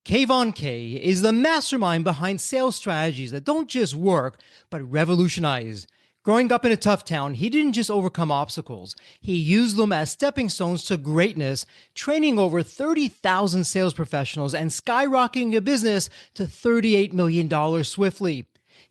Kayvon Kay is the mastermind behind sales strategies that don't just work, but revolutionize. Growing up in a tough town, he didn't just overcome obstacles. He used them as stepping stones to greatness, training over 30,000 sales professionals and skyrocketing a business to $38 million swiftly.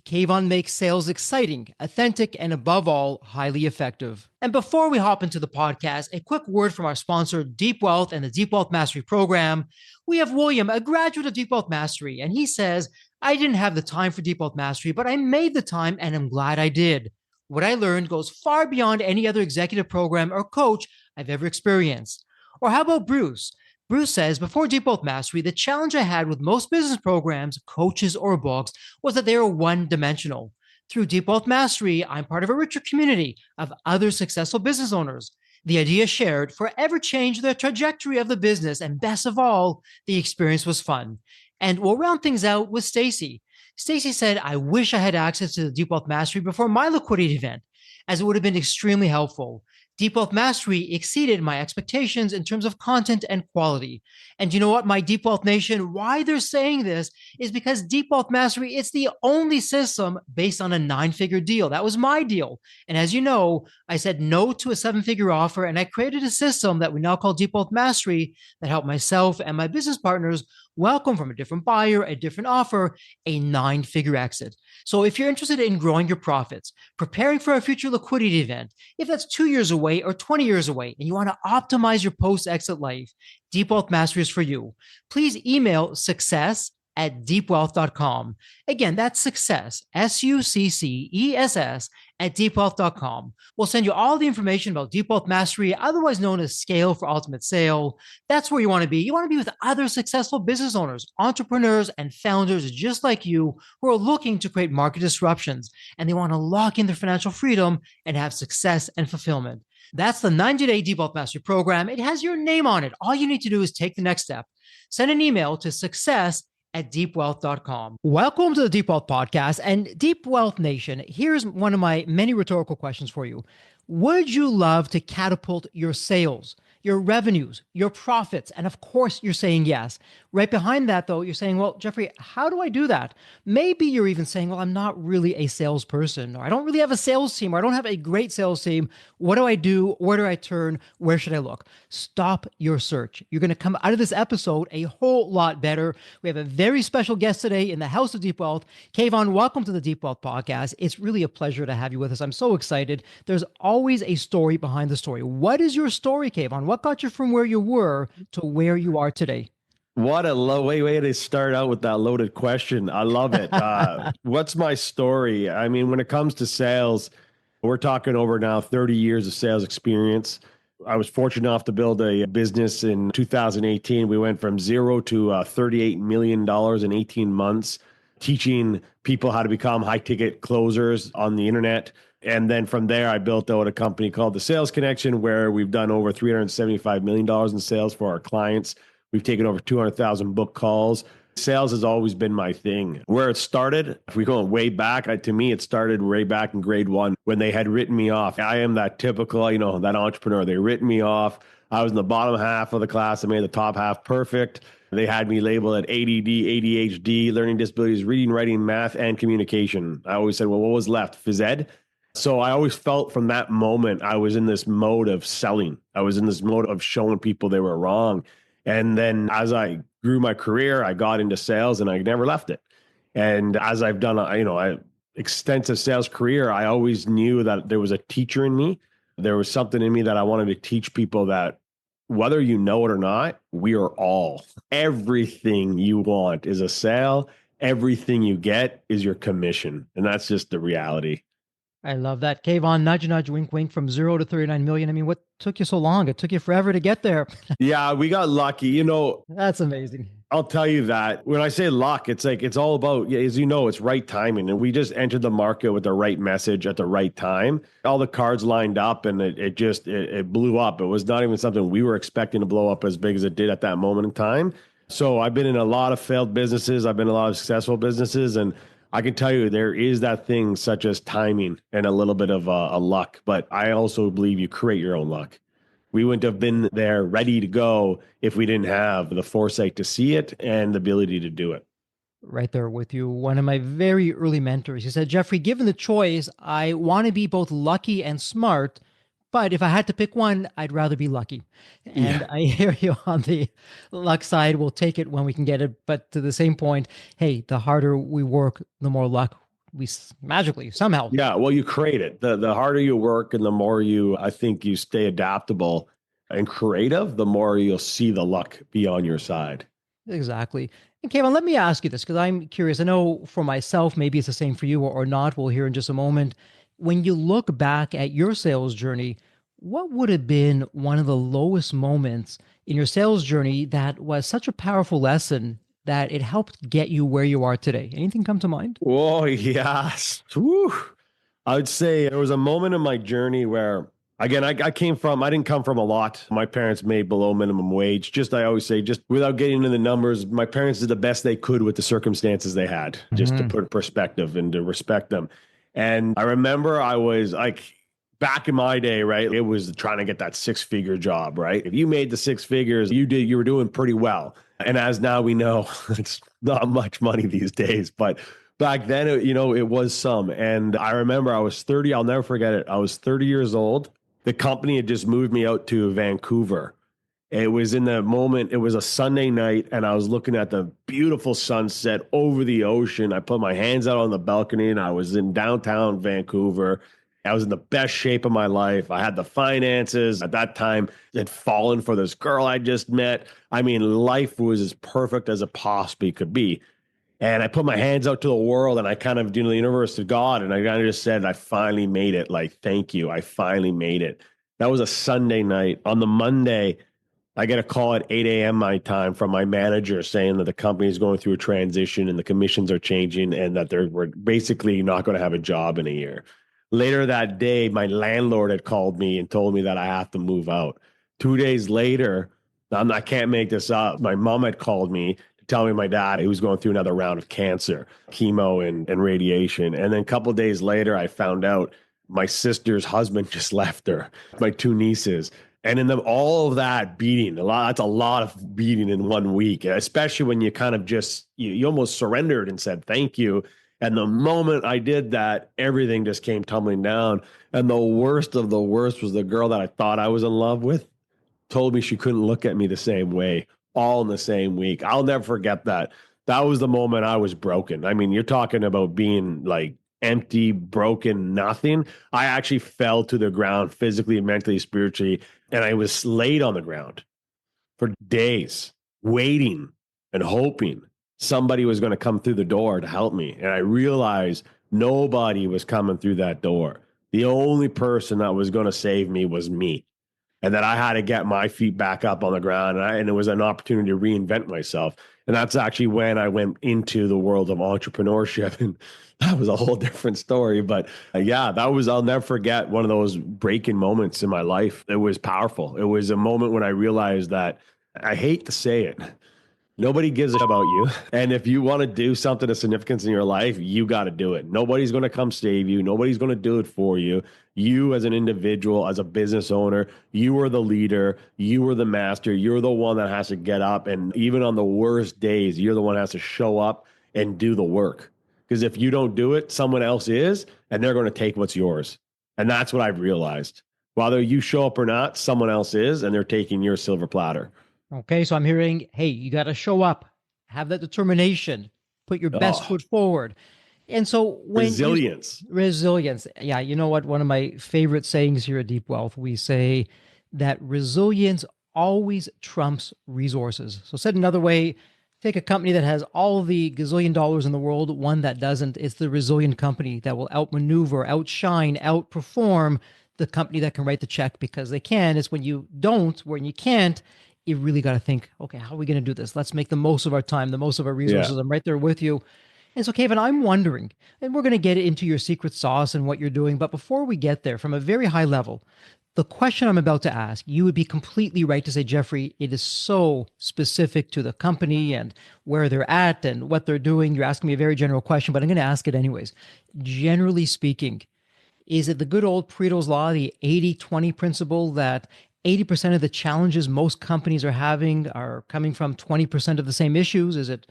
Kayvon makes sales exciting, authentic, and above all, highly effective. And before we hop into the podcast, a quick word from our sponsor, Deep Wealth and the Deep Wealth Mastery Program. We have William, a graduate of Deep Wealth Mastery, and he says, I didn't have the time for Deep Wealth Mastery, but I made the time and I'm glad I did. What I learned goes far beyond any other executive program or coach I've ever experienced. Or how about Bruce? Bruce says, before Deep Wealth Mastery, the challenge I had with most business programs, coaches, or books was that they were one-dimensional. Through Deep Wealth Mastery, I'm part of a richer community of other successful business owners. The idea shared forever changed the trajectory of the business, and best of all, the experience was fun. And we'll round things out with Stacy. Stacy said, I wish I had access to the Deep Wealth Mastery before my liquidity event, as it would have been extremely helpful. Deep Wealth Mastery exceeded my expectations in terms of content and quality. And you know what, my Deep Wealth Nation, why they're saying this is because Deep Wealth Mastery, it's the only system based on a 9-figure deal. That was my deal. And as you know, I said no to a 7-figure offer, and I created a system that we now call Deep Wealth Mastery that helped myself and my business partners welcome from a different buyer, a different offer, a 9-figure exit. So if you're interested in growing your profits, preparing for a future liquidity event, if that's 2 years away or 20 years away, and you want to optimize your post-exit life, Deep Wealth Mastery is for you. Please email success@deepwealth.com. Again, that's success, SUCCESS, at deepwealth.com. We'll send you all the information about Deep Wealth Mastery, otherwise known as Scale for Ultimate Sale. That's where you want to be. You want to be with other successful business owners, entrepreneurs, and founders just like you who are looking to create market disruptions, and they want to lock in their financial freedom and have success and fulfillment. That's the 90-day Deep Wealth Mastery Program. It has your name on it. All you need to do is take the next step. Send an email to success@deepwealth.com. Welcome to the Deep Wealth Podcast and Deep Wealth Nation. Here's one of my many rhetorical questions for you. Would you love to catapult your sales, your revenues, your profits? And of course, you're saying yes. Right behind that, though, you're saying, well, Jeffrey, how do I do that? Maybe you're even saying, well, I'm not really a salesperson, or I don't really have a sales team, or I don't have a great sales team. What do I do? Where do I turn? Where should I look? Stop your search. You're going to come out of this episode a whole lot better. We have a very special guest today in the House of Deep Wealth. Kayvon, welcome to the Deep Wealth Podcast. It's really a pleasure to have you with us. I'm so excited. There's always a story behind the story. What is your story, Kayvon? What got you from where you were to where you are today? What a way to start out with that loaded question. I love it. What's my story? I mean, when it comes to sales, we're talking over now 30 years of sales experience. I was fortunate enough to build a business in 2018. We went from zero to $38 million in 18 months, teaching people how to become high ticket closers on the internet. And then from there, I built out a company called The Sales Connection, where we've done over $375 million in sales for our clients. We've taken over 200,000 book calls. Sales has always been my thing. Where it started, if we go way back, to me, it started way back in grade 1 when they had written me off. I am that typical, that entrepreneur. They written me off. I was in the bottom half of the class. I made the top half perfect. They had me labeled at ADD, ADHD, learning disabilities, reading, writing, math, and communication. I always said, well, what was left? Phys ed? So I always felt from that moment, I was in this mode of selling. I was in this mode of showing people they were wrong. And then as I grew my career, I got into sales and I never left it. And as I've done a extensive sales career, I always knew that there was a teacher in me. There was something in me that I wanted to teach people that whether you know it or not, we are all, everything you want is a sale. Everything you get is your commission. And that's just the reality. I love that. Kayvon, nudge, nudge, wink, wink, from 0 to 39 million. I mean, what took you so long? It took you forever to get there. Yeah, we got lucky. That's amazing. I'll tell you that when I say luck, it's like, it's all about, as you know, it's right timing. And we just entered the market with the right message at the right time. All the cards lined up and it blew up. It was not even something we were expecting to blow up as big as it did at that moment in time. So I've been in a lot of failed businesses. I've been in a lot of successful businesses, and I can tell you there is that thing such as timing and a little bit of a luck, but I also believe you create your own luck. We wouldn't have been there ready to go if we didn't have the foresight to see it and the ability to do it. Right there with you. One of my very early mentors, he said, Jeffrey, given the choice, I want to be both lucky and smart. But if I had to pick one, I'd rather be lucky. And Yeah. I hear you on the luck side. We'll take it when we can get it. But to the same point, hey, the harder we work, the more luck we magically somehow. Yeah. Well, you create it. The harder you work and the more I think you stay adaptable and creative, the more you'll see the luck be on your side. Exactly. And Kayvon, let me ask you this because I'm curious. I know for myself, maybe it's the same for you or not. We'll hear in just a moment. When you look back at your sales journey, what would have been one of the lowest moments in your sales journey that was such a powerful lesson that it helped get you where you are today? Anything come to mind? Oh, yes. Whew. I would say there was a moment in my journey where, again, I didn't come from a lot. My parents made below minimum wage. I always say, just without getting into the numbers, my parents did the best they could with the circumstances they had, just to Hmm. put perspective and to respect them. And I remember I was like, back in my day, right? It was trying to get that six-figure job, right? If you made the six figures, you were doing pretty well. And as now we know, it's not much money these days, but back then, it was some. And I remember I was 30. I'll never forget it. I was 30 years old. The company had just moved me out to Vancouver. It was in the moment, it was a Sunday night, and I was looking at the beautiful sunset over the ocean. I put my hands out on the balcony, and I was in downtown Vancouver. I was in the best shape of my life. I had the finances. At that time, had fallen for this girl I just met. I mean, life was as perfect as it possibly could be. And I put my hands out to the world and I kind of do the universe to God. And I kind of just said, I finally made it. Like, thank you. I finally made it. That was a Sunday night. On the Monday, I get a call at 8 a.m. my time from my manager saying that the company is going through a transition and the commissions are changing and that we're basically not going to have a job in a year. Later that day, my landlord had called me and told me that I have to move out. 2 days later, I can't make this up. My mom had called me to tell me my dad, he was going through another round of cancer, chemo and radiation. And then a couple of days later, I found out my sister's husband just left her, my two nieces. And in all of that beating, that's a lot of beating in 1 week, especially when you kind of you almost surrendered and said, thank you. And the moment I did that, everything just came tumbling down. And the worst of the worst was the girl that I thought I was in love with told me she couldn't look at me the same way, all in the same week. I'll never forget that. That was the moment I was broken. I mean, you're talking about being like empty, broken, nothing. I actually fell to the ground physically, mentally, spiritually, and I was laid on the ground for days, waiting and hoping somebody was going to come through the door to help me. And I realized nobody was coming through that door. The only person that was going to save me was me, and that I had to get my feet back up on the ground. And it was an opportunity to reinvent myself. And that's actually when I went into the world of entrepreneurship. And that was a whole different story. But yeah, I'll never forget one of those breaking moments in my life. It was powerful. It was a moment when I realized that, I hate to say it, nobody gives a shit about you. And if you want to do something of significance in your life, you got to do it. Nobody's going to come save you. Nobody's going to do it for you. You as an individual, as a business owner, you are the leader. You are the master. You're the one that has to get up. And even on the worst days, you're the one that has to show up and do the work. Because if you don't do it, someone else is, and they're going to take what's yours. And that's what I've realized. Whether you show up or not, someone else is, and they're taking your silver platter. Okay, so I'm hearing, hey, you got to show up, have that determination, put your best Oh, foot forward. And so when you resilience. resilience, yeah, you know what? One of my favorite sayings here at Deep Wealth, we say that resilience always trumps resources. So said another way, take a company that has all the gazillion dollars in the world, one that doesn't. It's the resilient company that will outmaneuver, outshine, outperform the company that can write the check because they can. It's when you don't, when you can't, you really got to think, okay, how are we going to do this? Let's make the most of our time, the most of our Yeah. resources. I'm right there with you. And so, Kevin, I'm wondering, and we're going to get into your secret sauce and what you're doing. But before we get there, from a very high level, the question I'm about to ask, you would be completely right to say, Jeffrey, it is so specific to the company and where they're at and what they're doing. You're asking me a very general question, but I'm going to ask it anyways. Generally speaking, is it the good old Pareto's law, the 80-20 principle that 80% of the challenges most companies are having are coming from 20% of the same issues? Is it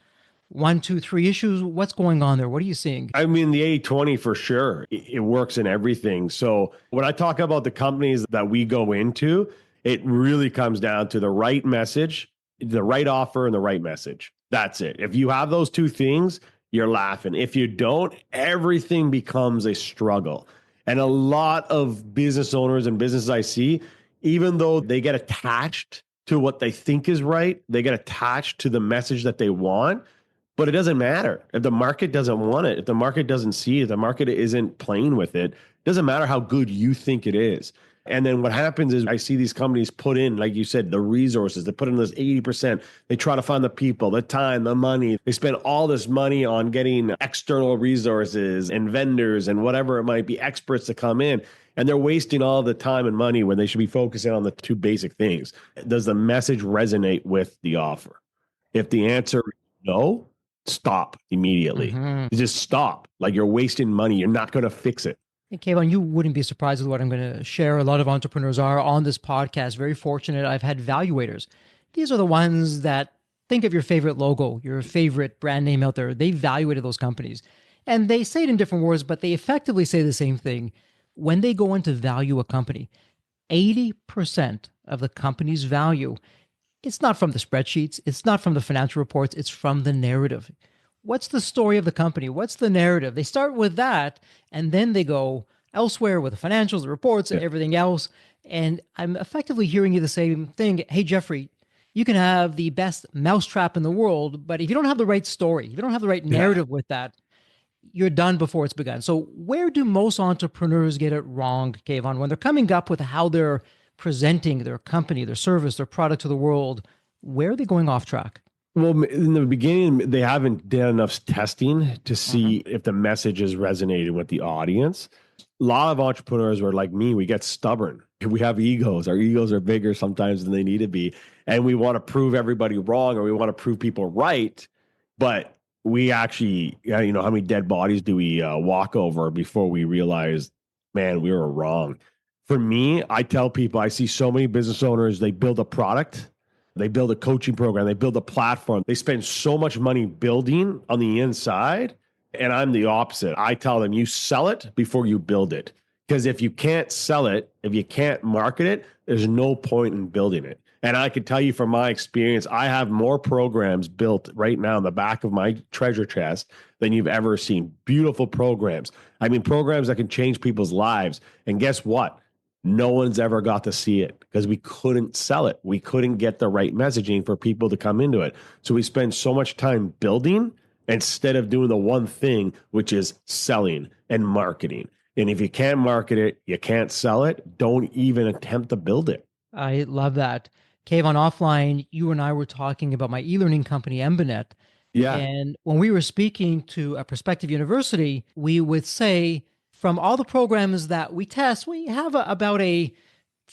one, two, three issues? What's going on there? What are you seeing? I mean, the 80/20 for sure. It works in everything. So when I talk about the companies that we go into, it really comes down to the right message, the right offer, and the right message. That's it. If you have those two things, you're laughing. If you don't, everything becomes a struggle. And a lot of business owners and businesses I see, even though they get attached to what they think is right, they get attached to the message that they want, but it doesn't matter. If the market doesn't want it, if the market doesn't see it, if the market isn't playing with it, it doesn't matter how good you think it is. And then what happens is I see these companies put in, like you said, the resources. They put in this 80%. They try to find the people, the time, the money. They spend all this money on getting external resources and vendors and whatever it might be, experts to come in. And they're wasting all the time and money when they should be focusing on the two basic things. Does the message resonate with the offer? If the answer is no, stop immediately. Mm-hmm. Just stop. Like, you're wasting money. You're not going to fix it. Hey, Kayvon, you wouldn't be surprised with what I'm going to share. A lot of entrepreneurs are on this podcast. Very fortunate. I've had valuators. These are the ones that think of your favorite logo, your favorite brand name out there. They evaluated those companies. And they say it in different words, but they effectively say the same thing. When they go in to value a company, 80% of the company's value, it's not from the spreadsheets, it's not from the financial reports, it's from the narrative. What's the story of the company? What's the narrative? They start with that, and then they go elsewhere with the financials, the reports, and everything else. And I'm effectively hearing you the same thing. Hey, Jeffrey, you can have the best mousetrap in the world, but if you don't have the right story, if you don't have the right narrative with that, you're done before it's begun. So where do most entrepreneurs get it wrong, Kayvon, when they're coming up with how they're presenting their company, their service, their product to the world? Where are they going off track? Well, in the beginning, they haven't done enough testing to see if the message is resonating with the audience. A lot of entrepreneurs were like me. We get stubborn. We have egos. Our egos are bigger sometimes than they need to be. And we want to prove everybody wrong, or we want to prove people right. But we actually, how many dead bodies do we walk over before we realize, man, we were wrong? For me, I tell people, I see so many business owners, they build a product, they build a coaching program, they build a platform. They spend so much money building on the inside. And I'm the opposite. I tell them, you sell it before you build it. Because if you can't sell it, if you can't market it, there's no point in building it. And I can tell you from my experience, I have more programs built right now in the back of my treasure chest than you've ever seen. Beautiful programs. I mean, programs that can change people's lives. And guess what? No one's ever got to see it because we couldn't sell it. We couldn't get the right messaging for people to come into it. So we spend so much time building instead of doing the one thing, which is selling and marketing. And if you can't market it, you can't sell it, don't even attempt to build it. I love that. Kayvon, offline, you and I were talking about my e-learning company, Embanet. Yeah. And when we were speaking to a prospective university, we would say, from all the programs that we test, we have about a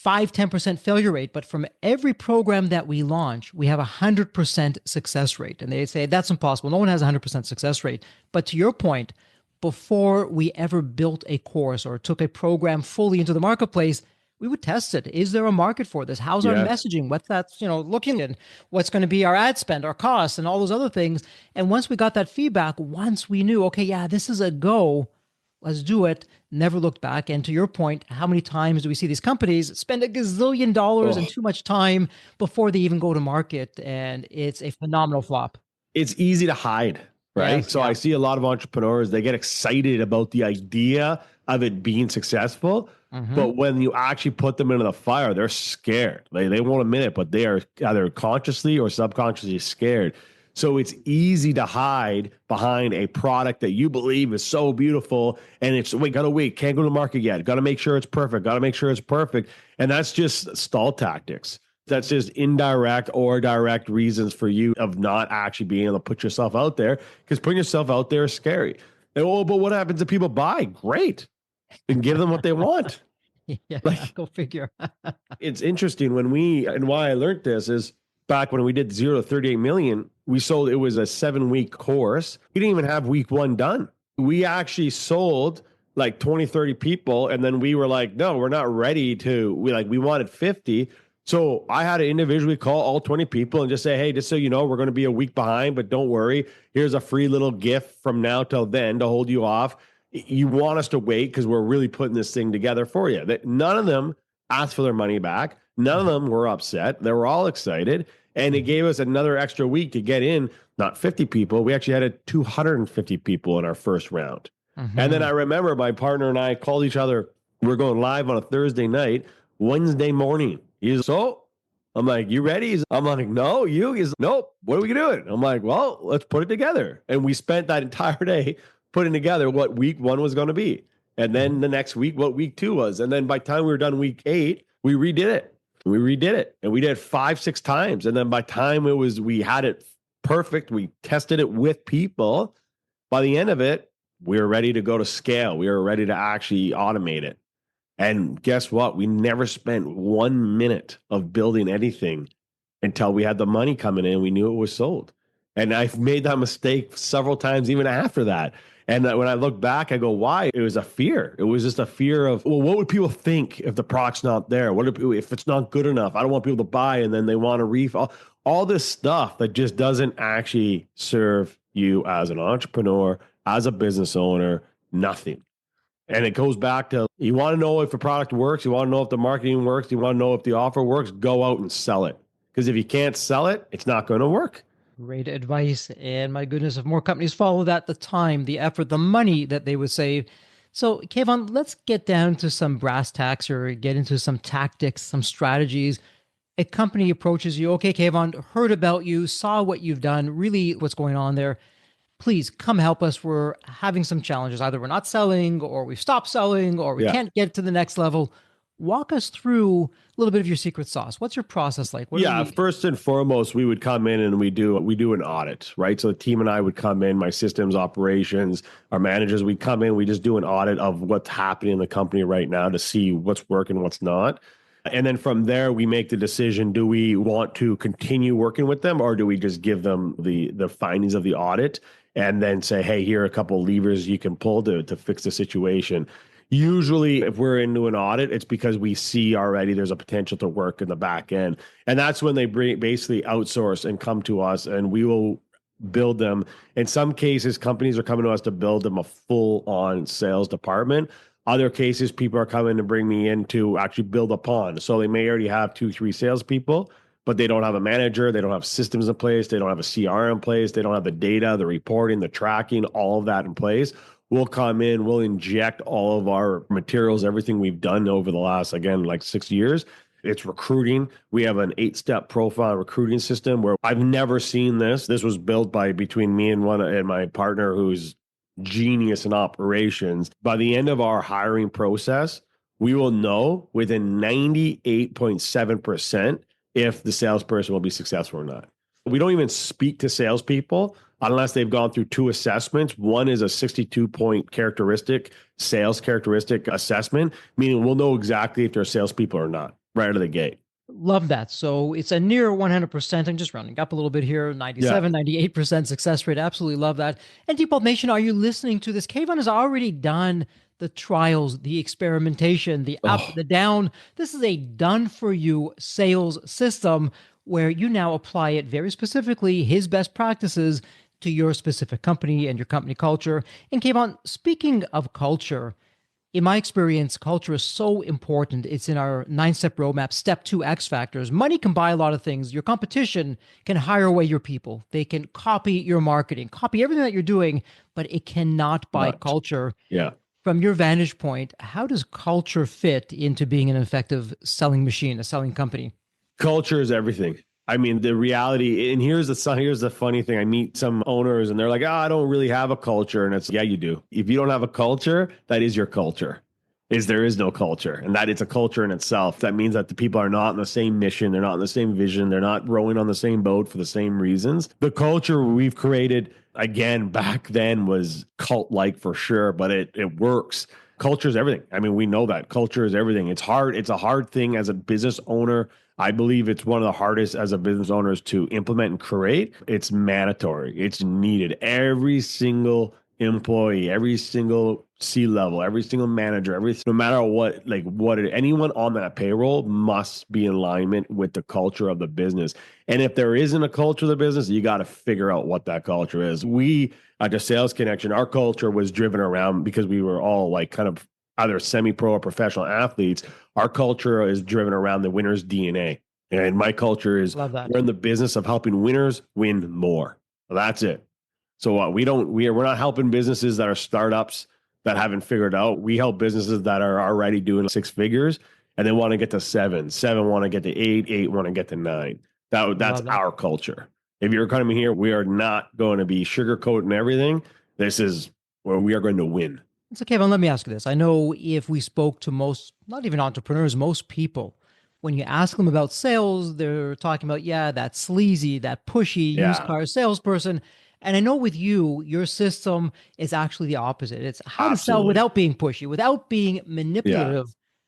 5-10% failure rate. But from every program that we launch, we have a 100% success rate. And they say, that's impossible. No one has a 100% success rate. But to your point, before we ever built a course or took a program fully into the marketplace, we would test it. Is there a market for this? How's our messaging? What's that, looking at? What's going to be our ad spend, our costs, and all those other things? And once we got that feedback, once we knew, okay, yeah, this is a go, let's do it, never looked back. And to your point, how many times do we see these companies spend $1 gazillion and too much time before they even go to market? And it's a phenomenal flop. It's easy to hide, right? Yes, So I see a lot of entrepreneurs, they get excited about the idea of it being successful. But when you actually put them into the fire, they're scared. They won't admit it, but they are either consciously or subconsciously scared. So it's easy to hide behind a product that you believe is so beautiful. And it's, gotta wait, can't go to market yet. Got to make sure it's perfect. And that's just stall tactics. That's just indirect or direct reasons for you of not actually being able to put yourself out there, because putting yourself out there is scary. And, but what happens if people buy? Great. And give them what they want. Yeah, go figure. It's interesting and why I learned this is back when we did 0 to 38 million, it was a 7-week course. We didn't even have week 1 done. We actually sold like 20, 30 people. And then we were like, no, we're not ready we wanted 50. So I had to individually call all 20 people and just say, hey, just so you know, we're going to be a week behind, but don't worry. Here's a free little gift from now till then to hold you off. You want us to wait because we're really putting this thing together for you. That none of them asked for their money back. None of them were upset. They were all excited. And it gave us another extra week to get in, not 50 people. We actually had 250 people in our first round. And then I remember my partner and I called each other. We're going live on a Thursday night, Wednesday morning. He's so I'm like, you ready? I'm like, no, you. He's nope. What are we doing? I'm like, well, let's put it together. And we spent that entire day putting together what week one was going to be. And then the next week, what week two was. And then by the time we were done week 8, we redid it. We redid it. And we did it 5-6 times. And then by the time we had it perfect, we tested it with people. By the end of it, we were ready to go to scale. We were ready to actually automate it. And guess what? We never spent 1 minute of building anything until we had the money coming in. We knew it was sold. And I've made that mistake several times, even after that. And when I look back, I go, why? It was a fear. It was just a fear of, well, what would people think if the product's not there? What if it's not good enough? I don't want people to buy and then they want to refund. All this stuff that just doesn't actually serve you as an entrepreneur, as a business owner, nothing. And it goes back to, you want to know if the product works, you want to know if the marketing works, you want to know if the offer works, go out and sell it. Because if you can't sell it, it's not going to work. Great advice. And my goodness, if more companies follow that, the time, the effort, the money that they would save. So, Kayvon, let's get down to some brass tacks or get into some tactics, some strategies. A company approaches you, okay, Kayvon, heard about you, saw what you've done, really what's going on there. Please come help us. We're having some challenges. Either we're not selling or we've stopped selling or we can't get to the next level. Walk us through a little bit of your secret sauce. What's your process like? First and foremost, we would come in and we do an audit, right? So the team and I would come in, my systems, operations, our managers, we come in, we just do an audit of what's happening in the company right now to see what's working, what's not. And then from there, we make the decision, do we want to continue working with them or do we just give them the findings of the audit and then say, hey, here are a couple of levers you can pull to fix the situation. Usually, if we're into an audit, it's because we see already there's a potential to work in the back end. And that's when they basically outsource and come to us and we will build them. In some cases, companies are coming to us to build them a full-on sales department. Other cases, people are coming to bring me in to actually build upon. So they may already have 2-3 salespeople, but they don't have a manager, they don't have systems in place, they don't have a CRM in place, they don't have the data, the reporting, the tracking, all of that in place. We'll come in, we'll inject all of our materials, everything we've done over the last, again, like 6 years. It's recruiting. We have an 8-step profile recruiting system where I've never seen this. This was built between me and my partner who's genius in operations. By the end of our hiring process, we will know within 98.7% if the salesperson will be successful or not. We don't even speak to salespeople unless they've gone through 2 assessments. One is a 62-point sales characteristic assessment, meaning we'll know exactly if they're salespeople or not right out of the gate. Love that. So it's a near 100%. I'm just rounding up a little bit here. 97, 98% success rate. Absolutely love that. And Depop Nation, are you listening to this? Kayvon has already done the trials, the experimentation, the up, the down. This is a done for you sales system where you now apply it very specifically, his best practices to your specific company and your company culture. And Kayvon, speaking of culture, in my experience, culture is so important. It's in our 9-step roadmap, step 2 X factors. Money can buy a lot of things. Your competition can hire away your people. They can copy your marketing, copy everything that you're doing, but it cannot buy culture. Yeah. From your vantage point, how does culture fit into being an effective selling machine, a selling company? Culture is everything. I mean, the reality, and here's the funny thing. I meet some owners and they're like, I don't really have a culture. And it's, yeah, you do. If you don't have a culture, that is your culture. There is no culture, and that it's a culture in itself. That means that the people are not on the same mission. They're not on the same vision. They're not rowing on the same boat for the same reasons. The culture we've created, again, back then was cult-like for sure, but it works. Culture is everything. I mean, we know that culture is everything. It's hard. It's a hard thing as a business owner. I believe it's one of the hardest as a business owners to implement and create. It's mandatory. It's needed. Every single employee, every single C-level, every single manager, no matter what, anyone on that payroll must be in alignment with the culture of the business. And if there isn't a culture of the business, you got to figure out what that culture is. We at the Sales Connection, our culture was driven around because we were all like kind of either semi-pro or professional athletes. Our culture is driven around the winner's DNA. And my culture is Love that. we're in the business of helping winners win more. That's it. So we're not helping businesses that are startups that haven't figured out. We help businesses that are already doing six figures and they want to get to seven want to get to eight want to get to nine. That's Love that. our culture. If you're coming here, we are not going to be sugarcoating everything. This is where we are going to win. So, Kayvon, let me ask you this. I know if we spoke to most, not even entrepreneurs, most people, when you ask them about sales, they're talking about, yeah, that sleazy, that pushy used Yeah, car salesperson. And I know with you, your system is actually the opposite. It's how to sell absolutely. without being pushy, without being Yeah. manipulative.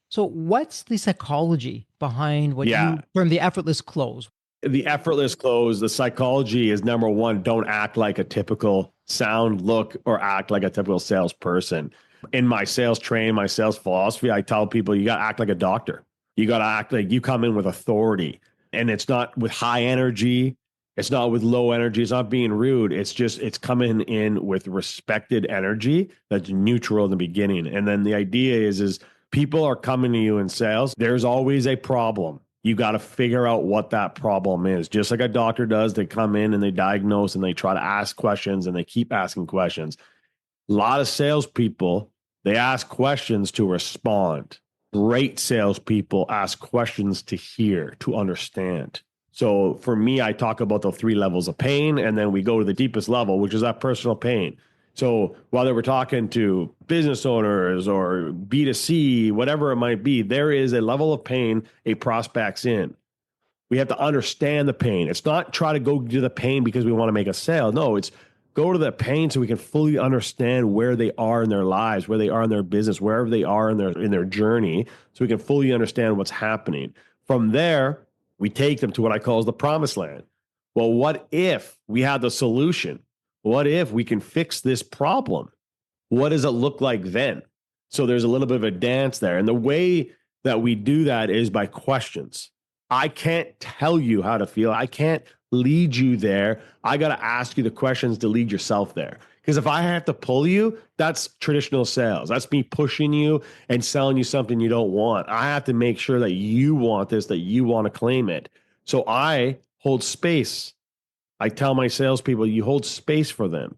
So, what's the psychology behind what Yeah. you term the effortless close? The effortless close, the psychology is number one. Don't act like a typical sound, look, or act like a typical salesperson. In my sales training, my sales philosophy, I tell people you got to act like a doctor. You got to act like you come in with authority, and it's not with high energy. It's not with low energy. It's not being rude. It's coming in with respected energy that's neutral in the beginning. And then the idea is people are coming to you in sales. There's always a problem. You got to figure out what that problem is. Just like a doctor does, they come in and they diagnose and they try to ask questions and they keep asking questions. A lot of salespeople, they ask questions to respond. Great salespeople ask questions to hear, to understand. So for me, I talk about the three levels of pain, and then we go to the deepest level, which is that personal pain. So whether we're talking to business owners or B2C, whatever it might be, there is a level of pain a prospect's in. We have to understand the pain. It's not try to go to the pain because we want to make a sale. No, it's go to the pain so we can fully understand where they are in their lives, where they are in their business, wherever they are in their journey, so we can fully understand what's happening. From there, we take them to what I call the promised land. Well, what if we had the solution? What if we can fix this problem? What does it look like then? So there's a little bit of a dance there. And the way that we do that is by questions. I can't tell you how to feel. I can't lead you there. I got to ask you the questions to lead yourself there. Because if I have to pull you, that's traditional sales. That's me pushing you and selling you something you don't want. I have to make sure that you want this, that you want to claim it. So I hold space. I tell my salespeople, you hold space for them.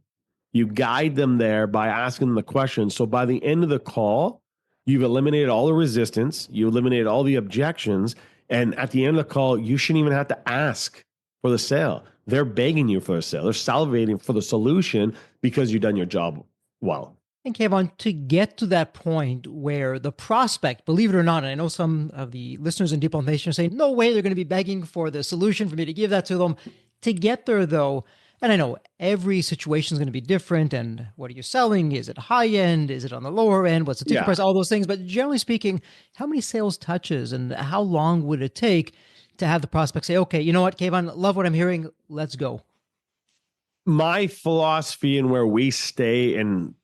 You guide them there by asking them the questions. So by the end of the call, you've eliminated all the resistance, you eliminated all the objections. And at the end of the call, you shouldn't even have to ask for the sale. They're begging you for a sale. They're salivating for the solution because you've done your job well. And Kayvon, to get to that point where the prospect, believe it or not, and I know some of the listeners in Deep Health Nation are saying, no way they're going to be begging for the solution for me to give that to them. To get there, though, and I know every situation is going to be different. And what are you selling? Is it high end? Is it on the lower end? What's the ticket price? Yeah. All those things. But generally speaking, how many sales touches and how long would it take to have the prospect say, okay, you know what, Kayvon, love what I'm hearing. Let's go. My philosophy and where we stay and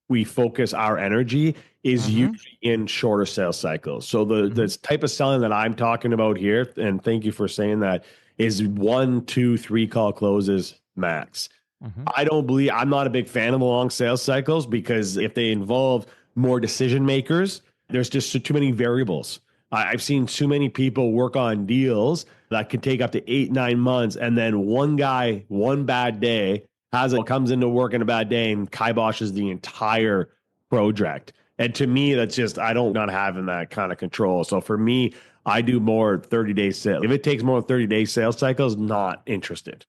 we focus our energy is Mm-hmm. usually in shorter sales cycles. So the type of selling that I'm talking about here, and thank you for saying that, is 1, 2, 3 call closes max. Mm-hmm. I'm not a big fan of the long sales cycles because if they involve more decision makers, there's just too many variables. I've seen too many people work on deals that can take up to 8, 9 months. And then one guy, one bad day, comes into work in a bad day and kiboshes the entire project. And to me, that's just, I don't not having that kind of control. So for me, I do more 30-day sales. If it takes more than 30-day sales cycles, not interested.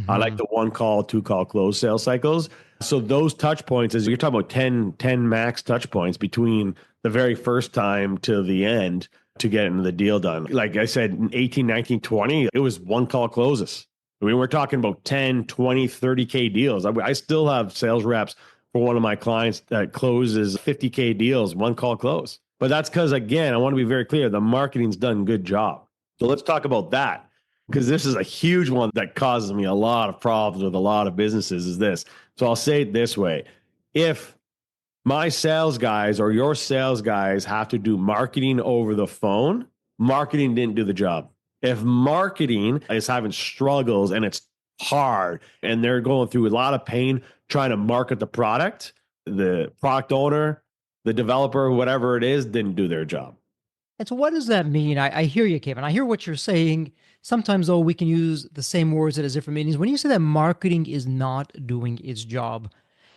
I like Mm-hmm. the 1 call, 2 call close sales cycles. So those touch points is you're talking about 10 max touch points between the very first time to the end to get into the deal done. Like I said, in 18, 19, 20, it was 1 call closes. I mean, we're talking about 10, 20, 30K deals. I still have sales reps for one of my clients that closes 50K deals, 1 call close. But that's because, again, I want to be very clear, the marketing's done a good job. So let's talk about that, because this is a huge one that causes me a lot of problems with a lot of businesses is this. So I'll say it this way. If My sales guys or your sales guys have to do marketing over the phone. Marketing didn't do the job. If marketing is having struggles and it's hard and they're going through a lot of pain trying to market the product owner, the developer, whatever it is, didn't do their job. And so what does that mean? I hear you, Kevin. I hear what you're saying. Sometimes, though, we can use the same words that has different meanings. When you say that marketing is not doing its job,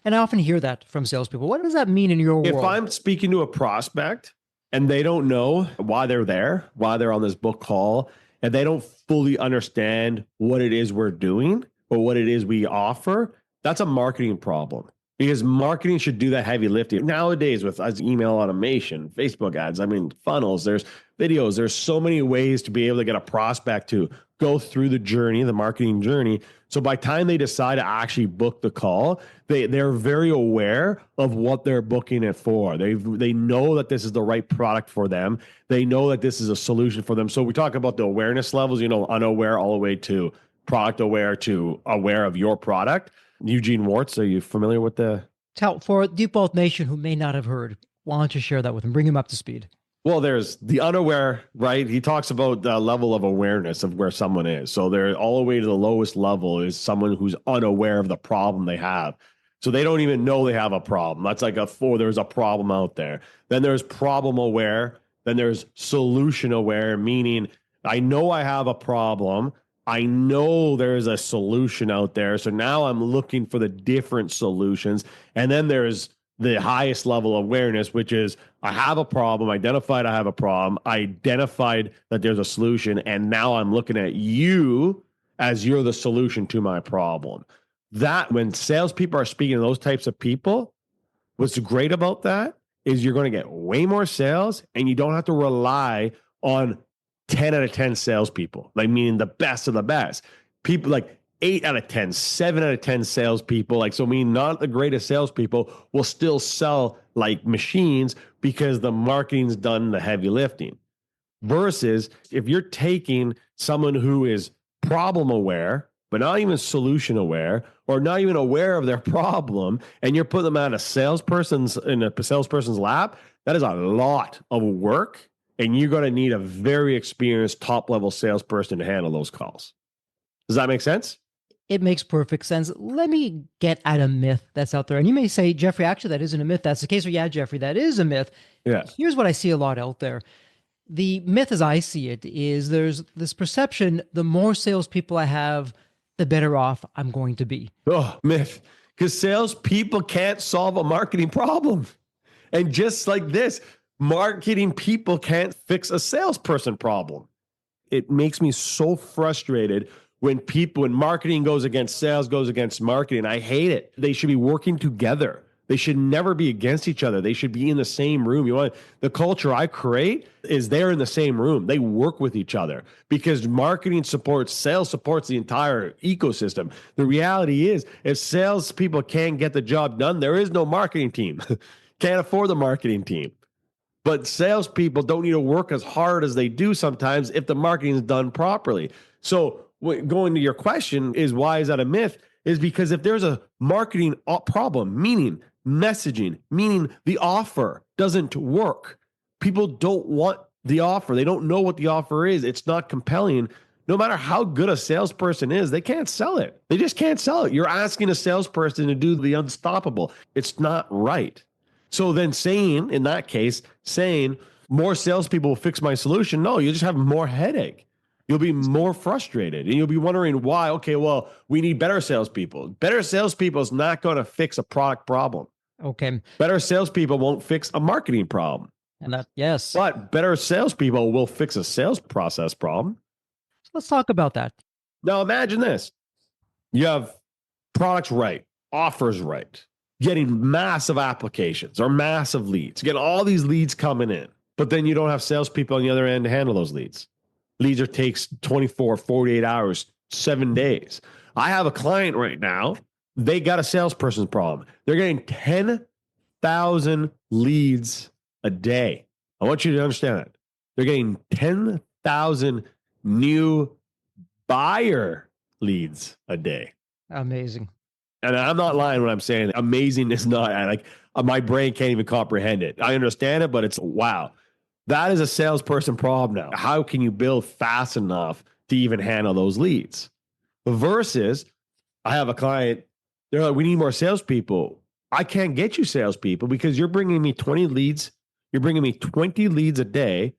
and I often hear that from salespeople, what does that mean in your If world? I'm speaking to a prospect and they don't know why they're there, why they're on this book call, and they don't fully understand what it is we're doing or what it is we offer, that's a marketing problem because marketing should do that heavy lifting. Nowadays, with email automation, Facebook ads, I mean, funnels, there's videos, there's so many ways to be able to get a prospect to go through the journey, the marketing journey. So by the time they decide to actually book the call, they're very aware of what they're booking it for. They know that this is the right product for them. They know that this is a solution for them. So we talk about the awareness levels, unaware all the way to product aware to aware of your product. Eugene Warts, are you familiar with the Tell for Default Nation who may not have heard, why don't you share that with them? Bring them up to speed. Well, there's the unaware, right? He talks about the level of awareness of where someone is. So they're all the way to the lowest level is someone who's unaware of the problem they have. So they don't even know they have a problem. That's like there's a problem out there. Then there's problem aware. Then there's solution aware, meaning I know I have a problem. I know there's a solution out there. So now I'm looking for the different solutions. And then there's the highest level of awareness, which is I have a problem, identified I have a problem, identified that there's a solution, and now I'm looking at you as you're the solution to my problem. That when salespeople are speaking to those types of people, what's great about that is you're going to get way more sales and you don't have to rely on 10 out of 10 salespeople, like meaning the best of the best. People like 8 out of 10, 7 out of 10 salespeople, like, so mean not the greatest salespeople will still sell like machines because the marketing's done the heavy lifting. Versus if you're taking someone who is problem aware, but not even solution aware, or not even aware of their problem, and you're putting them in a salesperson's lap, that is a lot of work. And you're going to need a very experienced top level salesperson to handle those calls. Does that make sense? It makes perfect sense. Let me get at a myth that's out there. And you may say, Jeffrey, actually, that isn't a myth. That's the case. Or, yeah, Jeffrey, that is a myth. Yeah. Here's what I see a lot out there. The myth, as I see it, is there's this perception the more salespeople I have, the better off I'm going to be. Oh, myth. Because salespeople can't solve a marketing problem. And just like this, marketing people can't fix a salesperson problem. It makes me so frustrated when marketing goes against sales, goes against marketing. I hate it. They should be working together. They should never be against each other. They should be in the same room. The culture I create is they're in the same room. They work with each other because marketing supports, sales supports the entire ecosystem. The reality is if salespeople can't get the job done, there is no marketing team. Can't afford the marketing team. But salespeople don't need to work as hard as they do sometimes if the marketing is done properly. So going to your question is why is that a myth? Is because if there's a marketing problem, meaning messaging, meaning the offer doesn't work, people don't want the offer. They don't know what the offer is. It's not compelling. No matter how good a salesperson is, they can't sell it. They just can't sell it. You're asking a salesperson to do the unstoppable. It's not right. So then in that case, saying more salespeople will fix my solution. No, you just have more headache. You'll be more frustrated and you'll be wondering why. Okay, well, we need better salespeople. Better salespeople is not going to fix a product problem. Okay. Better salespeople won't fix a marketing problem. And yes. But better salespeople will fix a sales process problem. So let's talk about that. Now imagine this. You have products right, offers right, getting massive applications or massive leads, getting all these leads coming in, but then you don't have salespeople on the other end to handle those leads. Leads takes 24, 48 hours, 7 days. I have a client right now. They got a salesperson's problem. They're getting 10,000 leads a day. I want you to understand that. They're getting 10,000 new buyer leads a day. Amazing. And I'm not lying when I'm saying amazing is not like my brain can't even comprehend it. I understand it, but it's wow. That is a salesperson problem now. How can you build fast enough to even handle those leads? Versus, I have a client, they're like, we need more salespeople. I can't get you salespeople because you're bringing me 20 leads. You're bringing me 20 leads a day,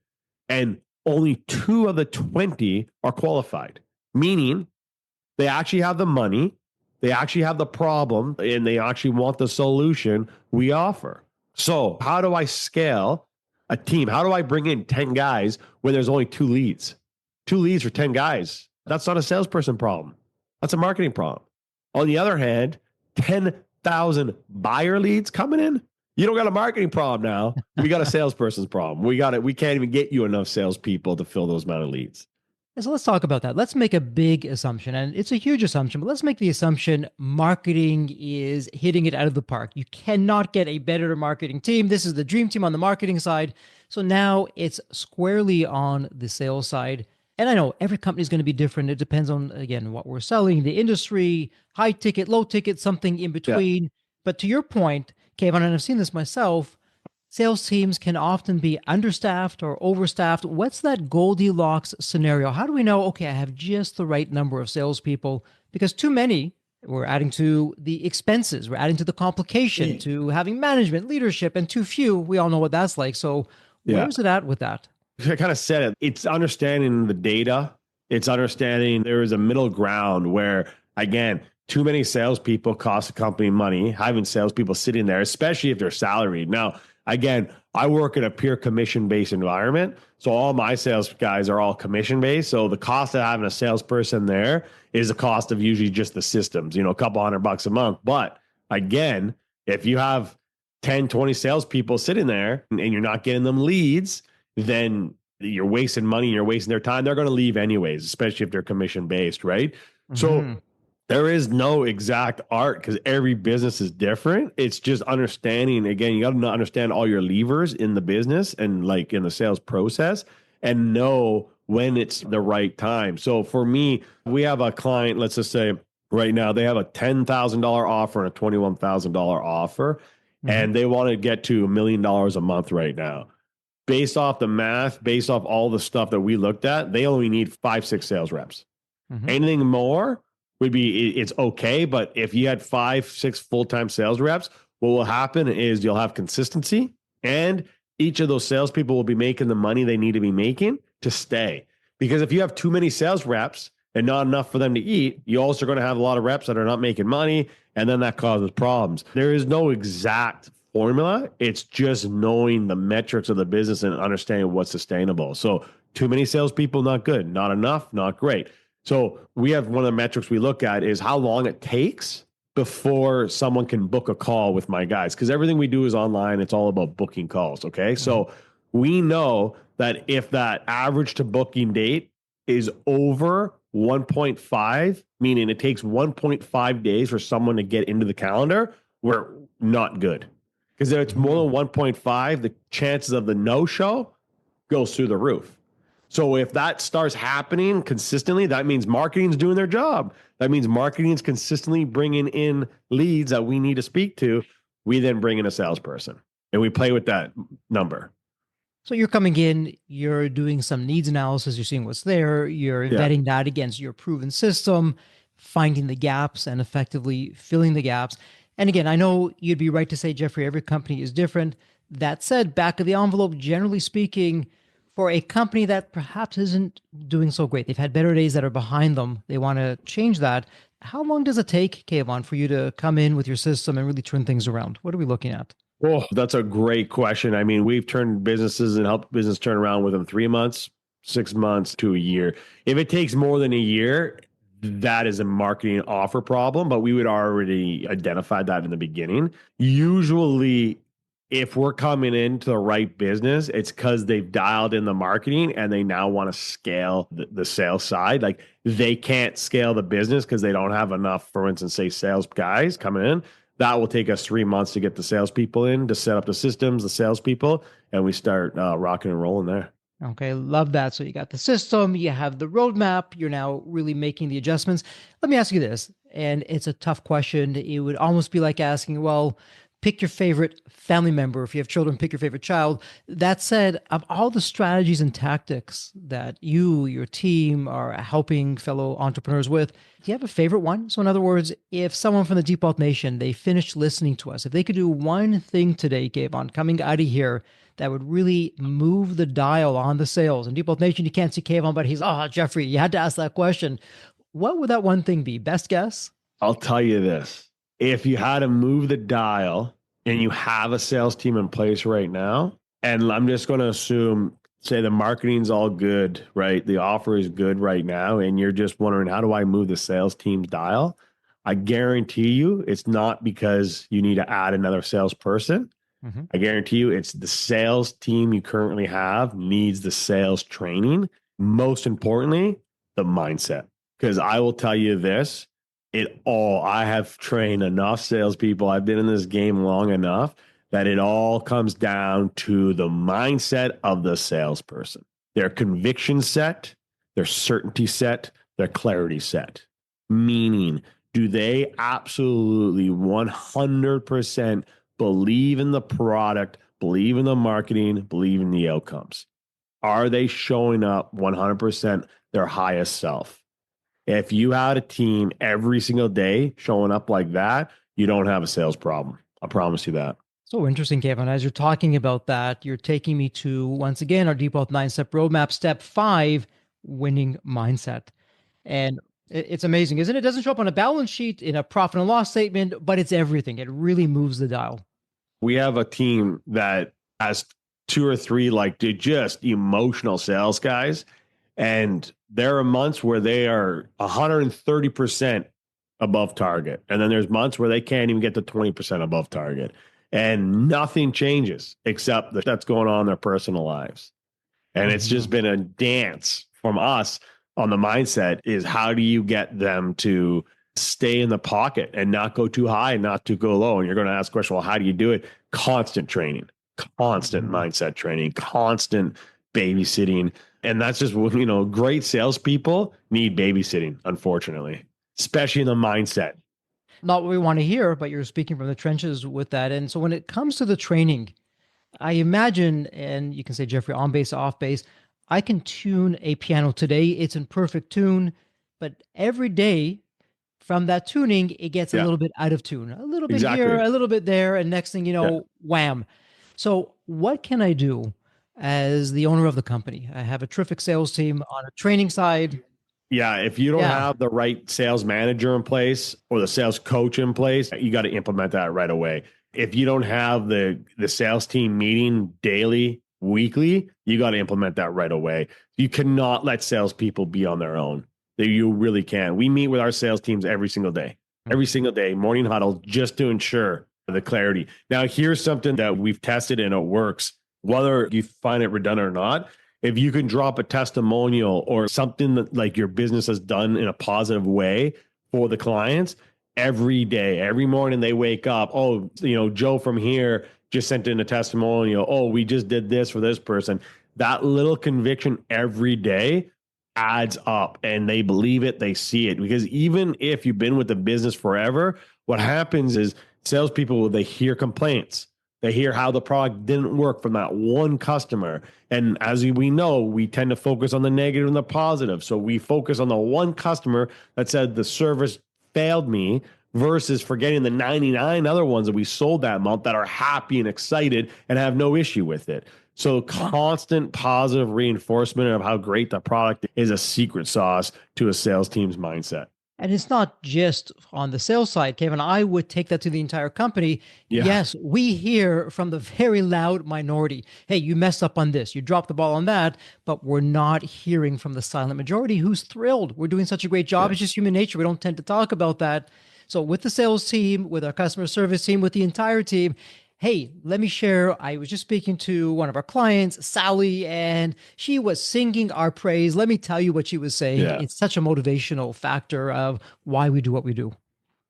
and only 2 of the 20 are qualified, meaning they actually have the money, they actually have the problem, and they actually want the solution we offer. So, how do I scale a team? How do I bring in 10 guys when there's only 2 leads? 2 leads for 10 guys. That's not a salesperson problem. That's a marketing problem. On the other hand, 10,000 buyer leads coming in. You don't got a marketing problem now. We got a salesperson's problem. We got it. We can't even get you enough salespeople to fill those amount of leads. So let's talk about that. Let's make a big assumption, and it's a huge assumption, but let's make the assumption marketing is hitting it out of the park. You cannot get a better marketing team. This is the dream team on the marketing side. So now it's squarely on the sales side. And I know every company is going to be different. It depends on, again, what we're selling, the industry, high ticket, low ticket, something in between. Yeah. But to your point, Kayvon, and I've seen this myself, sales teams can often be understaffed or overstaffed. What's that Goldilocks scenario? How do we know, okay, I have just the right number of salespeople? Because too many, we're adding to the expenses, we're adding to the complication, to having management, leadership, and too few. We all know what that's like. So where's it at with that? I kind of said it. It's understanding the data. It's understanding there is a middle ground where, again, too many salespeople cost the company money, having salespeople sitting there, especially if they're salaried. Now, again, I work in a pure commission-based environment. So all my sales guys are all commission-based. So the cost of having a salesperson there is the cost of usually just the systems, a couple $100 a month. But again, if you have 10, 20 salespeople sitting there and you're not getting them leads, then you're wasting money, you're wasting their time. They're going to leave anyways, especially if they're commission-based, right? Mm-hmm. So there is no exact art because every business is different. It's just understanding, again, you got to understand all your levers in the business and like in the sales process and know when it's the right time. So for me, we have a client, let's just say right now, they have a $10,000 offer and a $21,000 offer, and they want to get to $1 million a month right now. Based off the math, based off all the stuff that we looked at, they only need 5-6 sales reps. Anything more would be, it's okay. But if you had 5-6 full-time sales reps, what will happen is you'll have consistency, and each of those salespeople will be making the money they need to be making to stay. Because if you have too many sales reps and not enough for them to eat, you also are going to have a lot of reps that are not making money, and then that causes problems. There is no exact formula. It's just knowing the metrics of the business and understanding what's sustainable. So too many salespeople, not good. Not enough, not great. So we have one of the metrics we look at is how long it takes before someone can book a call with my guys. Because everything we do is online. It's all about booking calls. Okay. So we know that if that average to booking date is over 1.5, meaning it takes 1.5 days for someone to get into the calendar, we're not good. Because if it's more than 1.5, the chances of the no-show goes through the roof. So if that starts happening consistently, that means marketing's doing their job. That means marketing is consistently bringing in leads that we need to speak to. We then bring in a salesperson, and we play with that number. So you're coming in, you're doing some needs analysis, you're seeing what's there, you're vetting that against your proven system, finding the gaps and effectively filling the gaps. And again, I know you'd be right to say, Jeffrey, every company is different. That said, back of the envelope, generally speaking, for a company that perhaps isn't doing so great, they've had better days that are behind them, they want to change that. How long does it take, Kayvon, for you to come in with your system and really turn things around? What are we looking at? Oh, that's a great question. I mean, we've turned businesses and helped business turn around within 3 months, 6 months to a year. If it takes more than a year, that is a marketing offer problem, but we would already identify that in the beginning. Usually, if we're coming into the right business, it's because they've dialed in the marketing and they now want to scale the sales side. Like they can't scale the business because they don't have enough, for instance, say sales guys coming in. That will take us 3 months to get the salespeople in, to set up the systems, the salespeople, and we start rocking and rolling there. Okay, love that. So you got the system, you have the roadmap, you're now really making the adjustments. Let me ask you this, and it's a tough question. It would almost be like asking, well, pick your favorite family member. If you have children, pick your favorite child. That said, of all the strategies and tactics that you, your team are helping fellow entrepreneurs with, do you have a favorite one? So, in other words, if someone from the Deep Wealth Nation, they finished listening to us, if they could do one thing today, Kayvon, coming out of here that would really move the dial on the sales. And Deep Wealth Nation, you can't see Kayvon, but he's, oh, Jeffrey, you had to ask that question. What would that one thing be? Best guess? I'll tell you this. If you had to move the dial and you have a sales team in place right now, and I'm just going to assume, say the marketing's all good, right? The offer is good right now, and you're just wondering, how do I move the sales team's dial? I guarantee you it's not because you need to add another salesperson. Mhm. I guarantee you it's the sales team you currently have needs the sales training. Most importantly, the mindset. Because I will tell you this, I have trained enough salespeople. I've been in this game long enough that it all comes down to the mindset of the salesperson. Their conviction set, their certainty set, their clarity set. Meaning, do they absolutely 100% believe in the product, believe in the marketing, believe in the outcomes? Are they showing up 100% their highest self? If you had a team every single day showing up like that, you don't have a sales problem. I promise you that. So interesting, Kevin. As you're talking about that, you're taking me to, once again, our Deep Wealth 9-step roadmap. Step 5, winning mindset. And it's amazing, isn't it? It doesn't show up on a balance sheet, in a profit and loss statement, but it's everything. It really moves the dial. We have a team that has two or three like just emotional sales guys. And there are months where they are 130% above target. And then there's months where they can't even get to 20% above target. And nothing changes except that's going on in their personal lives. And it's just Mhm. been a dance from us on the mindset is how do you get them to stay in the pocket and not go too high and not to go low? And you're going to ask the question, well, how do you do it? Constant training, constant Mhm. mindset training, constant babysitting. And that's just, great salespeople need babysitting, unfortunately, especially in the mindset. Not what we want to hear, but you're speaking from the trenches with that. And so when it comes to the training, I imagine, and you can say, Jeffrey, on base, off base, I can tune a piano today. It's in perfect tune, but every day from that tuning, it gets a Yeah, little bit out of tune, a little bit here, exactly. a little bit there. And next thing you Yeah. know, wham. So, what can I do as the owner of the company? I have a terrific sales team on a training side. Yeah, if you don't Yeah. have the right sales manager in place or the sales coach in place, you got to implement that right away. If you don't have the sales team meeting daily, weekly, you got to implement that right away. You cannot let salespeople be on their own. You really can. We meet with our sales teams every single day, morning huddle, just to ensure the clarity. Now, here's something that we've tested and it works, whether you find it redundant or not. If you can drop a testimonial or something that like your business has done in a positive way for the clients every day, every morning they wake up, oh, Joe from here just sent in a testimonial. Oh, we just did this for this person. That little conviction every day adds up and they believe it, they see it. Because even if you've been with the business forever, what happens is salespeople, they hear complaints. They hear how the product didn't work from that one customer. And as we know, we tend to focus on the negative and the positive. So we focus on the one customer that said the service failed me versus forgetting the 99 other ones that we sold that month that are happy and excited and have no issue with it. So constant positive reinforcement of how great the product is a secret sauce to a sales team's mindset. And it's not just on the sales side, Kevin. I would take that to the entire company. Yeah. Yes, we hear from the very loud minority, hey, you messed up on this, you dropped the ball on that, but we're not hearing from the silent majority who's thrilled. We're doing such a great job. Yeah. It's just human nature. We don't tend to talk about that. So, with the sales team, with our customer service team, with the entire team, hey, let me share. I was just speaking to one of our clients, Sally, and she was singing our praise. Let me tell you what she was saying. Yeah. It's such a motivational factor of why we do what we do.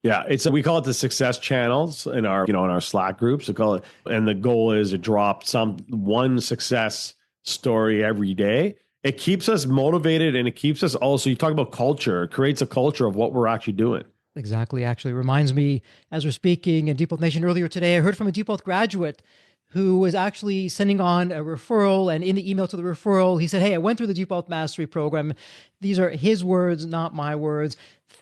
Yeah, we call it the success channels in our Slack groups. We call it, and the goal is to drop some one success story every day, it keeps us motivated, and it keeps us also, you talk about culture, it creates a culture of what we're actually doing. Exactly. Actually, reminds me, as we're speaking in Deep Wealth Nation earlier today, I heard from a Deep Wealth graduate who was actually sending on a referral. And in the email to the referral, he said, "Hey, I went through the Deep Wealth Mastery program. These are his words, not my words.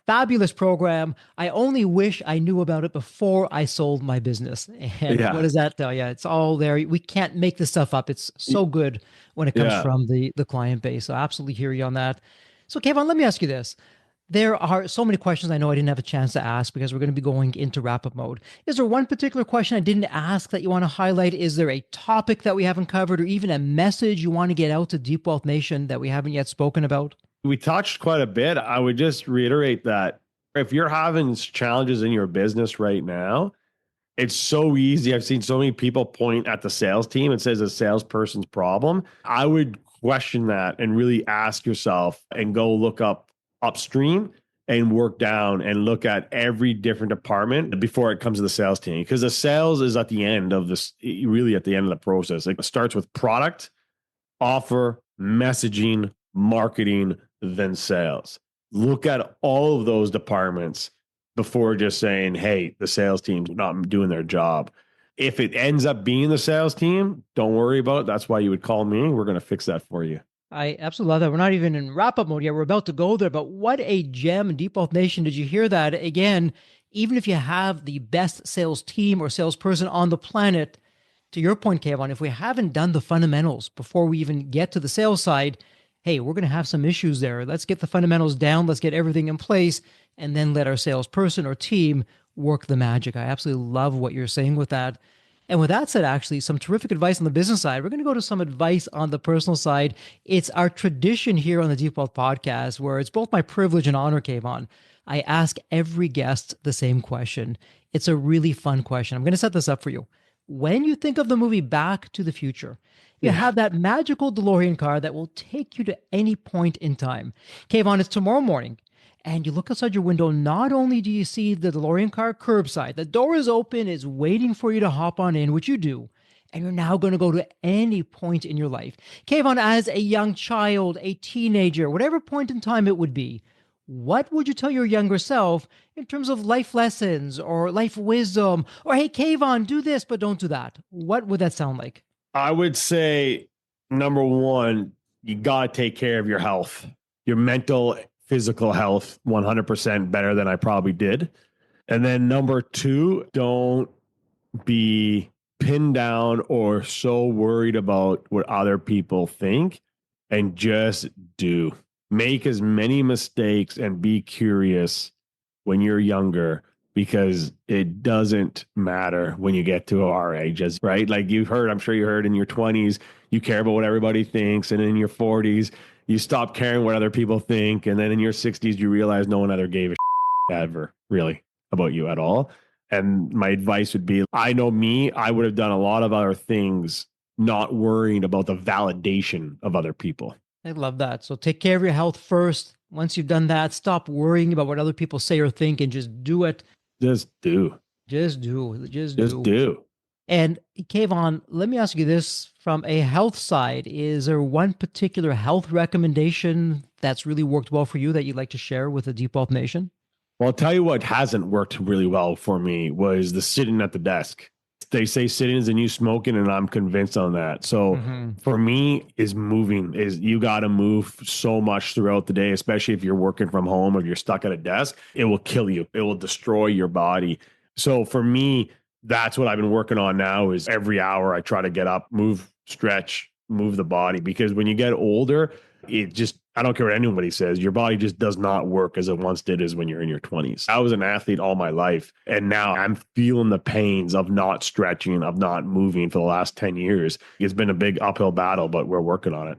Fabulous program. I only wish I knew about it before I sold my business." And what Yeah. does that tell you? It's all there. We can't make this stuff up. It's so good when it comes Yeah. from the client base. So I absolutely hear you on that. So, Kayvon, let me ask you this. There are so many questions I know I didn't have a chance to ask because we're going to be going into wrap up mode. Is there one particular question I didn't ask that you want to highlight? Is there a topic that we haven't covered or even a message you want to get out to Deep Wealth Nation that we haven't yet spoken about? We touched quite a bit. I would just reiterate that if you're having challenges in your business right now, it's so easy. I've seen so many people point at the sales team and says a salesperson's problem. I would question that and really ask yourself and go look up upstream and work down and look at every different department before it comes to the sales team. Because the sales is at the end of this, really at the end of the process. It starts with product, offer, messaging, marketing, then sales. Look at all of those departments before just saying, hey, the sales team's not doing their job. If it ends up being the sales team, don't worry about it. That's why you would call me. We're going to fix that for you. I absolutely love that. We're not even in wrap up mode yet. We're about to go there, but what a gem, Deep Wealth Nation. Did you hear that? Again, even if you have the best sales team or salesperson on the planet, to your point, Kayvon, if we haven't done the fundamentals before we even get to the sales side, hey, we're going to have some issues there. Let's get the fundamentals down. Let's get everything in place and then let our salesperson or team work the magic. I absolutely love what you're saying with that. And with that said, actually, some terrific advice on the business side. We're going to go to some advice on the personal side. It's our tradition here on the Deep Wealth Podcast, where it's both my privilege and honor, Kayvon. I ask every guest the same question. It's a really fun question. I'm going to set this up for you. When you think of the movie Back to the Future, you have that magical DeLorean car that will take you to any point in time. Kayvon, it's tomorrow morning, and you look outside your window. Not only do you see the DeLorean car curbside, the door is open, is waiting for you to hop on in, which you do, and you're now going to go to any point in your life. Kayvon, as a young child, a teenager, whatever point in time it would be, what would you tell your younger self in terms of life lessons or life wisdom? Or, hey, Kayvon, do this, but don't do that. What would that sound like? I would say number one, you got to take care of your health, your mental, physical health, 100% better than I probably did. And then number two, don't be pinned down or so worried about what other people think, and just do. Make as many mistakes and be curious when you're younger, because it doesn't matter when you get to our ages, right? Like you've heard, I'm sure you heard in your 20s, you care about what everybody thinks. And in your 40s, you stop caring what other people think. And then in your 60s, you realize no one ever gave a ever really about you at all. And my advice would be, I know me, I would have done a lot of other things, not worrying about the validation of other people. I love that. So take care of your health first. Once you've done that, stop worrying about what other people say or think and just do it. Just do. Just do. Just Just do. do. And Kayvon, let me ask you this from a health side. Is there one particular health recommendation that's really worked well for you that you'd like to share with the Deep Wealth Nation? Well, I'll tell you what hasn't worked really well for me was the sitting at the desk. They say sitting is the new smoking, and I'm convinced on that. So for me, is moving. Is you got to move so much throughout the day, especially if you're working from home or you're stuck at a desk. It will kill you. It will destroy your body. So for me, that's what I've been working on now. Is every hour I try to get up, move, stretch, move the body, because when you get older, it just, I don't care what anybody says, your body just does not work as it once did as when you're in your 20s. I was an athlete all my life, and now I'm feeling the pains of not stretching, of not moving for the last 10 years. It's been a big uphill battle, but we're working on it.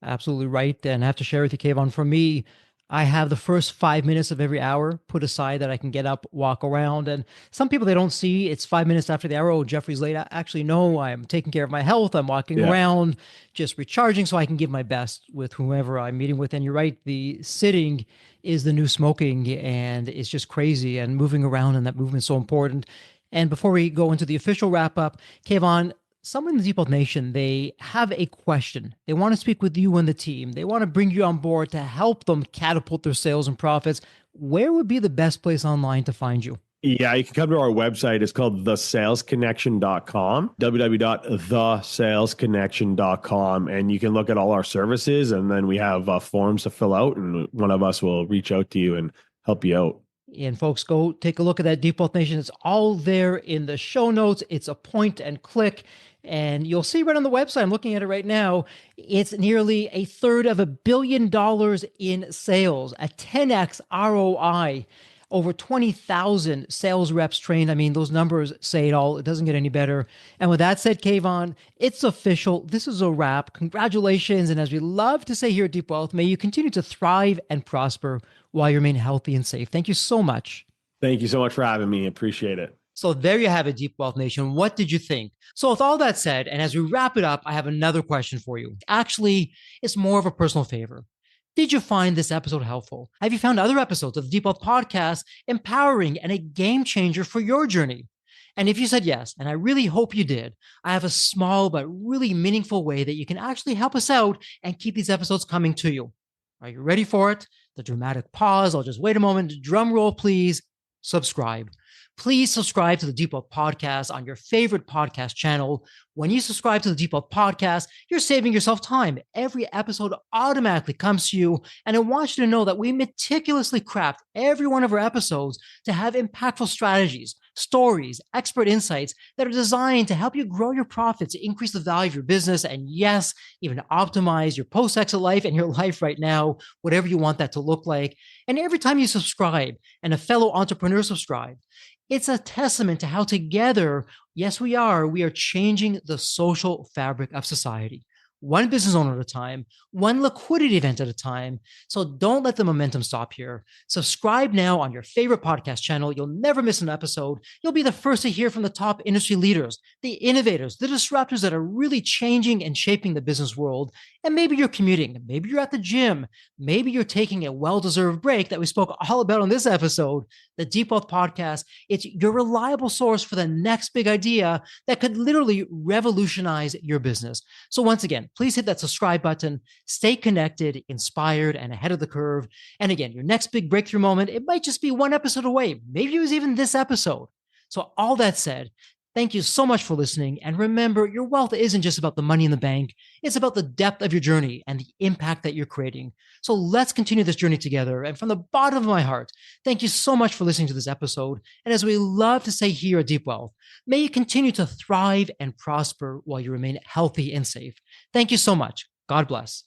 Absolutely right. And I have to share with you, Kayvon, for me, I have the first 5 minutes of every hour put aside that I can get up, walk around. And some people, they don't see it's 5 minutes after the hour. Oh, Jeffrey's late. Actually, no, I'm taking care of my health. I'm walking around, just recharging so I can give my best with whomever I'm meeting with. And you're right. The sitting is the new smoking, and it's just crazy, and moving around, and that movement is so important. And before we go into the official wrap up, Kayvon, Someone in the Deep Wealth Nation, they have a question. They want to speak with you and the team. They want to bring you on board to help them catapult their sales and profits. Where would be the best place online to find you? Yeah, you can come to our website. It's called thesalesconnection.com, www.thesalesconnection.com. And you can look at all our services. And then we have forms to fill out, and one of us will reach out to you and help you out. And folks, go take a look at that Deep Wealth Nation. It's all there in the show notes. It's a point and click. And you'll see right on the website, I'm looking at it right now, it's nearly a third of $1 billion in sales, a 10x ROI, over 20,000 sales reps trained. I mean, those numbers say it all. It doesn't get any better. And with that said, Kayvon, it's official. This is a wrap. Congratulations. And as we love to say here at Deep Wealth, may you continue to thrive and prosper while you remain healthy and safe. Thank you so much. Thank you so much for having me. Appreciate it. So there you have it, Deep Wealth Nation. What did you think? So with all that said, and as we wrap it up, I have another question for you. Actually, it's more of a personal favor. Did you find this episode helpful? Have you found other episodes of the Deep Wealth Podcast empowering and a game changer for your journey? And if you said yes, and I really hope you did, I have a small but really meaningful way that you can actually help us out and keep these episodes coming to you. Are you ready for it? The dramatic pause. I'll just wait a moment. Drum roll, please. Subscribe. Please subscribe to the Deep Wealth Podcast on your favorite podcast channel. When you subscribe to the Deep Wealth Podcast, you're saving yourself time. Every episode automatically comes to you. And I want you to know that we meticulously craft every one of our episodes to have impactful strategies, stories, expert insights that are designed to help you grow your profits, increase the value of your business, and yes, even optimize your post-exit life and your life right now, whatever you want that to look like. And every time you subscribe and a fellow entrepreneur subscribes, it's a testament to how together, yes, we are changing the social fabric of society. One business owner at a time, one liquidity event at a time. So don't let the momentum stop here. Subscribe now on your favorite podcast channel. You'll never miss an episode. You'll be the first to hear from the top industry leaders, the innovators, the disruptors that are really changing and shaping the business world. And maybe you're commuting, maybe you're at the gym, maybe you're taking a well-deserved break that we spoke all about on this episode. The Deep Wealth Podcast, it's your reliable source for the next big idea that could literally revolutionize your business. So once again, please hit that subscribe button, stay connected, inspired, and ahead of the curve. And again, your next big breakthrough moment, it might just be one episode away. Maybe it was even this episode. So all that said, thank you so much for listening. And remember, your wealth isn't just about the money in the bank. It's about the depth of your journey and the impact that you're creating. So let's continue this journey together. And from the bottom of my heart, thank you so much for listening to this episode. And as we love to say here at Deep Wealth, may you continue to thrive and prosper while you remain healthy and safe. Thank you so much. God bless.